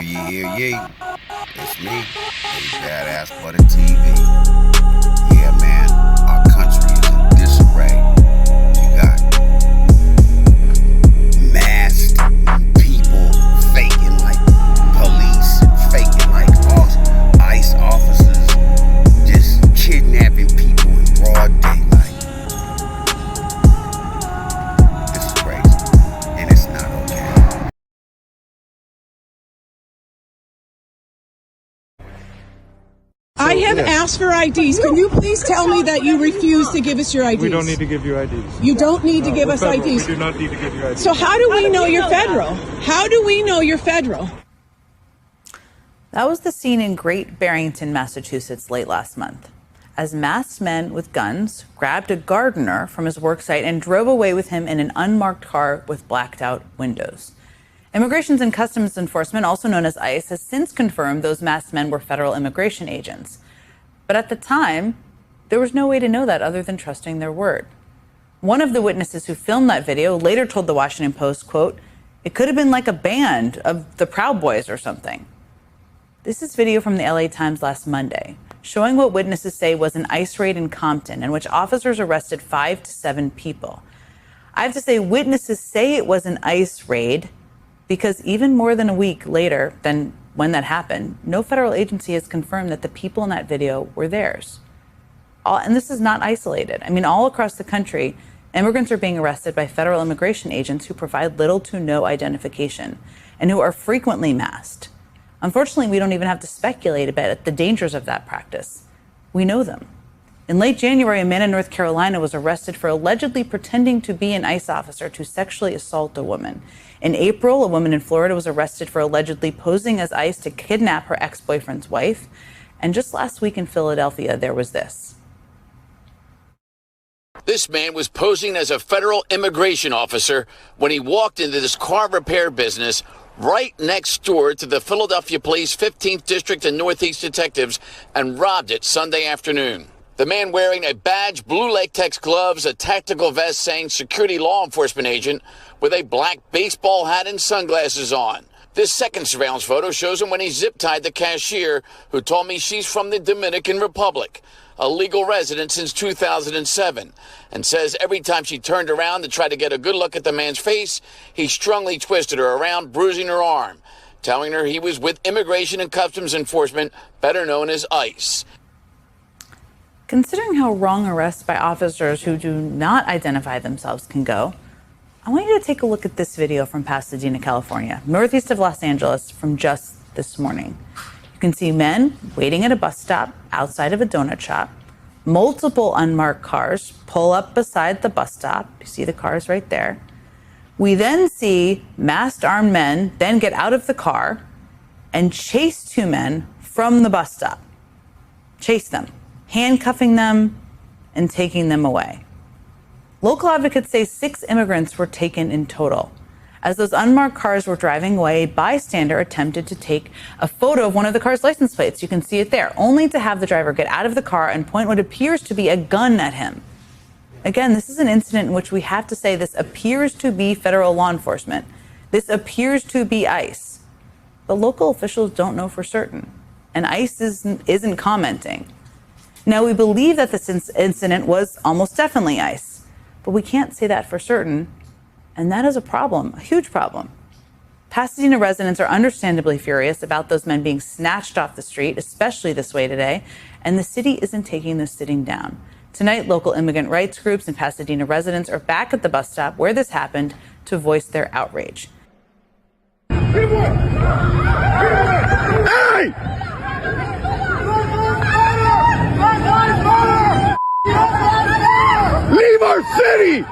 Hear ye. It's me, a badass for the TV. Yeah, man, our country is in disarray. You got masked people faking like police, faking like ICE officers, just kidnapping people in broad daylight. This is crazy, and it's not okay. I have asked for IDs. Can you please tell me that you refuse to give us your IDs? We don't need to give you IDs. You don't need to give us federal. IDs. We do not need to give you IDs. So how do we know you're federal? How do we know you're federal? That was the scene in Great Barrington, Massachusetts late last month, as masked men with guns grabbed a gardener from his worksite and drove away with him in an unmarked car with blacked out windows. Immigration and Customs Enforcement, also known as ICE, has since confirmed those masked men were federal immigration agents. But at the time, there was no way to know that other than trusting their word. One of the witnesses who filmed that video later told the Washington Post, quote, "It could have been like a band of the Proud Boys or something." This is video from the LA Times last Monday, showing what witnesses say was an ICE raid in Compton in which officers arrested 5 to 7 people. I have to say, witnesses say it was an ICE raid because even more than a week later than when that happened, no federal agency has confirmed that the people in that video were theirs. And this is not isolated. I mean, all across the country, immigrants are being arrested by federal immigration agents who provide little to no identification and who are frequently masked. Unfortunately, we don't even have to speculate about the dangers of that practice. We know them. In late January, a man in North Carolina was arrested for allegedly pretending to be an ICE officer to sexually assault a woman. In April, a woman in Florida was arrested for allegedly posing as ICE to kidnap her ex-boyfriend's wife. And just last week in Philadelphia, there was this. This man was posing as a federal immigration officer when he walked into this car repair business right next door to the Philadelphia Police 15th District and Northeast detectives and robbed it Sunday afternoon. The man wearing a badge, blue latex gloves, a tactical vest saying security law enforcement agent with a black baseball hat and sunglasses on. This second surveillance photo shows him when he zip-tied the cashier, who told me she's from the Dominican Republic, a legal resident since 2007, and says every time she turned around to try to get a good look at the man's face, he strongly twisted her around, bruising her arm, telling her he was with Immigration and Customs Enforcement, better known as ICE. Considering how wrong arrests by officers who do not identify themselves can go, I want you to take a look at this video from Pasadena, California, northeast of Los Angeles, from just this morning. You can see men waiting at a bus stop outside of a donut shop. Multiple unmarked cars pull up beside the bus stop. You see the cars right there. We then see masked armed men then get out of the car and chase 2 men from the bus stop. Chase them, handcuffing them and taking them away. Local advocates say 6 immigrants were taken in total. As those unmarked cars were driving away, a bystander attempted to take a photo of one of the car's license plates. You can see it there, only to have the driver get out of the car and point what appears to be a gun at him. Again, this is an incident in which we have to say this appears to be federal law enforcement. This appears to be ICE. But local officials don't know for certain, and ICE isn't commenting. Now, we believe that this incident was almost definitely ICE, but we can't say that for certain, and that is a problem, a huge problem. Pasadena residents are understandably furious about those men being snatched off the street, especially this way today, and the city isn't taking this sitting down. Tonight, local immigrant rights groups and Pasadena residents are back at the bus stop where this happened to voice their outrage. Hey! Leave our city!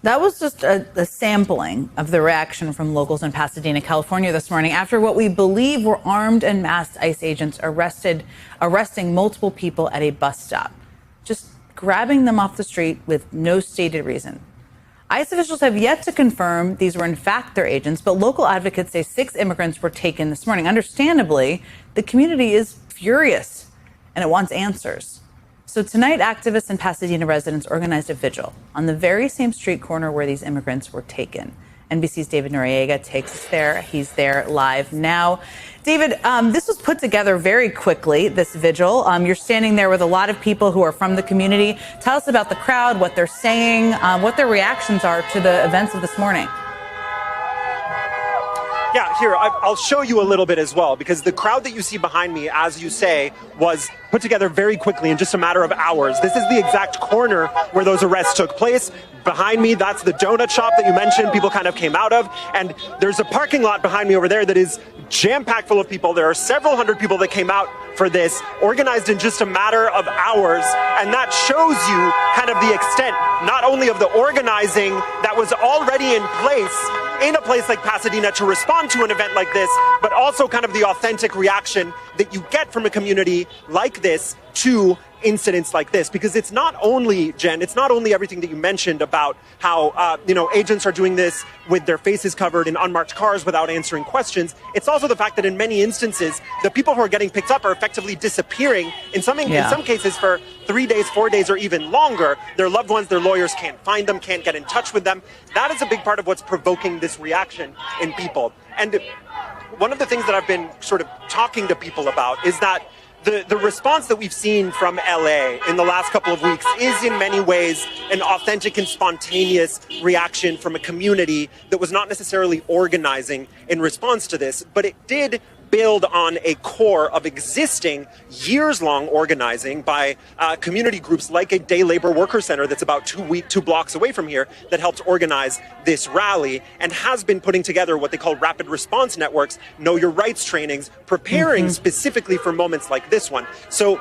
That was just a sampling of the reaction from locals in Pasadena, California this morning after what we believe were armed and masked ICE agents arresting multiple people at a bus stop, just grabbing them off the street with no stated reason. ICE officials have yet to confirm these were in fact their agents, but local advocates say 6 immigrants were taken this morning. Understandably, the community is furious and it wants answers. So tonight, activists and Pasadena residents organized a vigil on the very same street corner where these immigrants were taken. NBC's David Noriega takes us there. He's there live now. David, this was put together very quickly, this vigil. You're standing there with a lot of people who are from the community. Tell us about the crowd, what they're saying, what their reactions are to the events of this morning. Yeah, here, I'll show you a little bit as well, because the crowd that you see behind me, as you say, was put together very quickly in just a matter of hours. This is the exact corner where those arrests took place. Behind me, that's the donut shop that you mentioned people kind of came out of. And there's a parking lot behind me over there that is jam-packed full of people. There are several hundred people that came out for this, organized in just a matter of hours. And that shows you kind of the extent, not only of the organizing that was already in place in a place like Pasadena to respond to an event like this, but also kind of the authentic reaction that you get from a community like this to incidents like this. Because it's not only, Jen, it's not only everything that you mentioned about how, agents are doing this with their faces covered in unmarked cars without answering questions. It's also the fact that in many instances, the people who are getting picked up are effectively disappearing, in some cases for 3 days, 4 days, or even longer. Their loved ones, their lawyers can't find them, can't get in touch with them. That is a big part of what's provoking this reaction in people. And one of the things that I've been sort of talking to people about is that the response that we've seen from LA in the last couple of weeks is in many ways an authentic and spontaneous reaction from a community that was not necessarily organizing in response to this, but it did build on a core of existing years-long organizing by community groups like a day labor worker center that's about 2 blocks away from here that helped organize this rally and has been putting together what they call rapid response networks, know your rights trainings, preparing specifically for moments like this one. So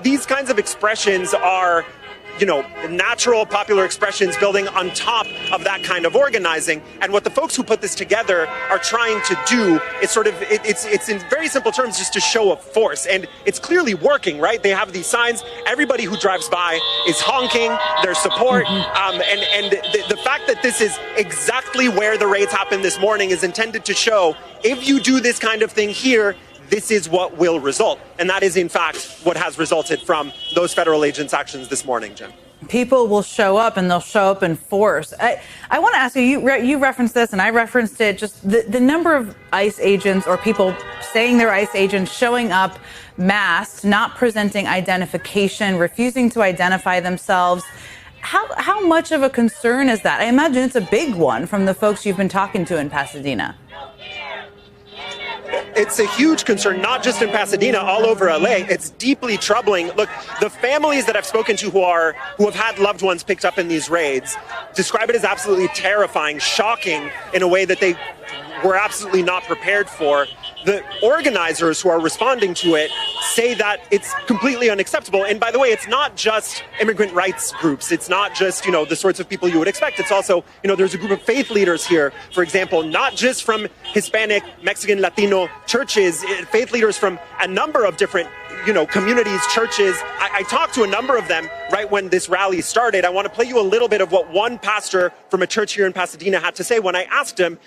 these kinds of expressions are, natural popular expressions building on top of that kind of organizing. And what the folks who put this together are trying to do is sort of, it's in very simple terms, just to show a force. And it's clearly working, right? They have these signs. Everybody who drives by is honking their support. And the fact that this is exactly where the raids happened this morning is intended to show, if you do this kind of thing here, this is what will result. And that is, in fact, what has resulted from those federal agents' actions this morning, Jen. People will show up, and they'll show up in force. I want to ask you, you referenced this, and I referenced it, just the number of ICE agents or people saying they're ICE agents showing up masked, not presenting identification, refusing to identify themselves. How much of a concern is that? I imagine it's a big one from the folks you've been talking to in Pasadena. It's a huge concern, not just in Pasadena, all over LA. It's deeply troubling. Look, the families that I've spoken to who have had loved ones picked up in these raids describe it as absolutely terrifying, shocking in a way that they were absolutely not prepared for. The organizers who are responding to it say that it's completely unacceptable. And by the way, it's not just immigrant rights groups. It's not just, the sorts of people you would expect. It's also, there's a group of faith leaders here, for example, not just from Hispanic, Mexican, Latino churches, faith leaders from a number of different communities, churches. I talked to a number of them right when this rally started. I want to play you a little bit of what one pastor from a church here in Pasadena had to say when I asked him,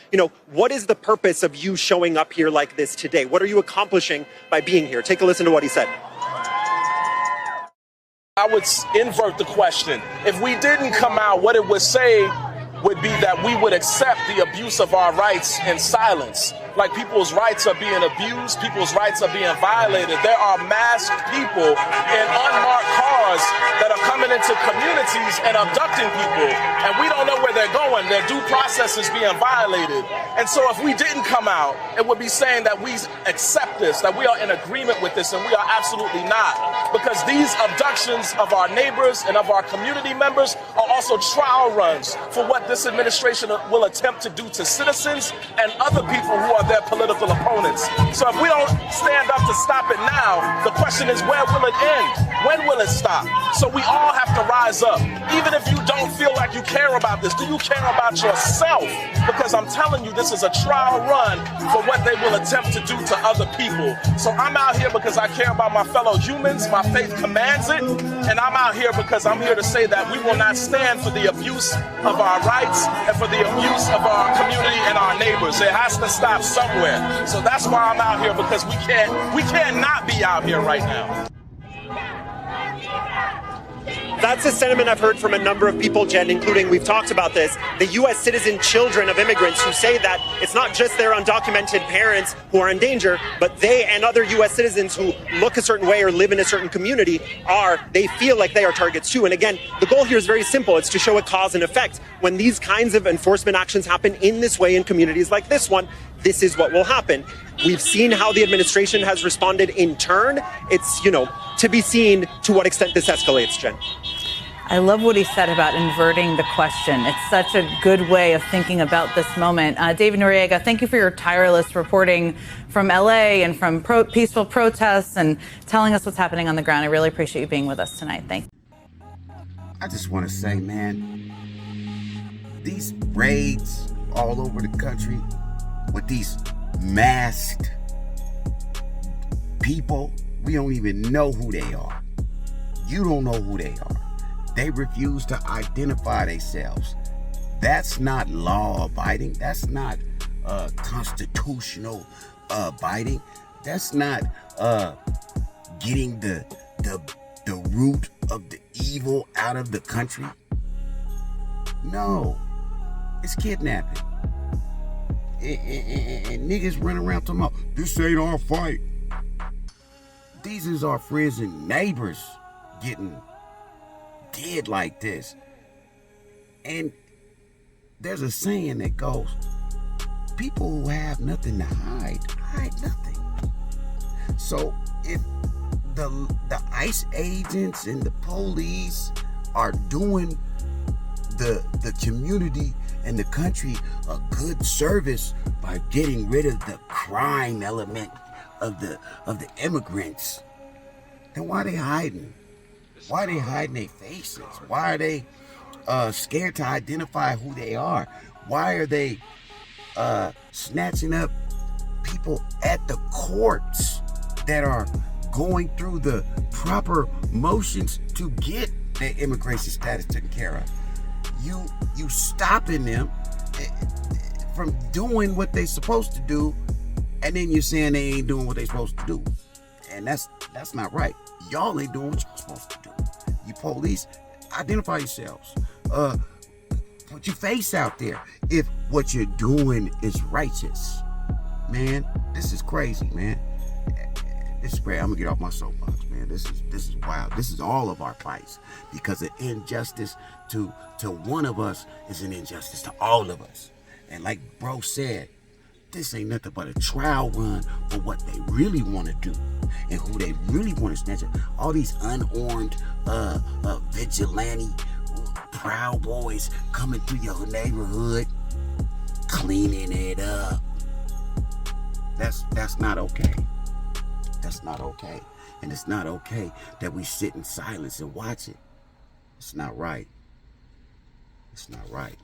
what is the purpose of you showing up here like this today? What are you accomplishing by being here? Take a listen to what he said. I would invert the question. If we didn't come out, what it would say would be that we would accept the abuse of our rights in silence. Like people's rights are being abused, people's rights are being violated. There are masked people in unmarked cars that are coming into communities and abducting people, and we don't know where they're going. Their due process is being violated. And so if we didn't come out, it would be saying that we accept this, that we are in agreement with this, and we are absolutely not. Because these abductions of our neighbors and of our community members are also trial runs for what this administration will attempt to do to citizens and other people who are their political opponents. So if we don't stand up to stop it now, the question is, where will it end? When will it stop? So we all have to rise up. Even if you don't feel like you care about this, do you care about yourself? Because I'm telling you, this is a trial run for what they will attempt to do to other people. So I'm out here because I care about my fellow humans. My faith commands it. And I'm out here because I'm here to say that we will not stand for the abuse of our rights and for the abuse of our community and our neighbors. It has to stop somewhere. So that's why I'm out here, because we can't not be out here right now. That's a sentiment I've heard from a number of people, Jen, including, we've talked about this, the U.S. citizen children of immigrants who say that it's not just their undocumented parents who are in danger, but they and other U.S. citizens who look a certain way or live in a certain community they feel like they are targets too. And again, the goal here is very simple. It's to show a cause and effect. When these kinds of enforcement actions happen in this way in communities like this one, this is what will happen. We've seen how the administration has responded in turn. It's, to be seen to what extent this escalates, Jen. I love what he said about inverting the question. It's such a good way of thinking about this moment. David Noriega, thank you for your tireless reporting from LA and from peaceful protests and telling us what's happening on the ground. I really appreciate you being with us tonight. Thanks. I just want to say, man, these raids all over the country with these masked people, we don't even know who they are. You don't know who they are. They refuse to identify themselves. That's not law abiding. That's not constitutional abiding. That's not getting the root of the evil out of the country. No, it's kidnapping. And niggas run around talking about, this ain't our fight. These is our friends and neighbors getting dead like this. And there's a saying that goes, people who have nothing to hide nothing. So if the ICE agents and the police are doing the community and the country a good service by getting rid of the crime element of the immigrants, then why are they hiding? Why are they hiding their faces? Why are they scared to identify who they are? Why are they snatching up people at the courts that are going through the proper motions to get their immigration status taken care of? You stopping them from doing what they're supposed to do, and then you're saying they ain't doing what they're supposed to do. And that's not right. Y'all ain't doing what you're supposed to do. You police, identify yourselves. Put your face out there if what you're doing is righteous. Man, this is crazy, man. This is great. I'm gonna get off my soapbox, man. This is wild. This is all of our fights, because an injustice to one of us is an injustice to all of us. And like bro said, this ain't nothing but a trial run for what they really want to do and who they really want to snatch up. All these unarmed vigilante proud boys coming through your neighborhood, cleaning it up. That's not okay. That's not okay. And it's not okay that we sit in silence and watch it. It's not right. It's not right.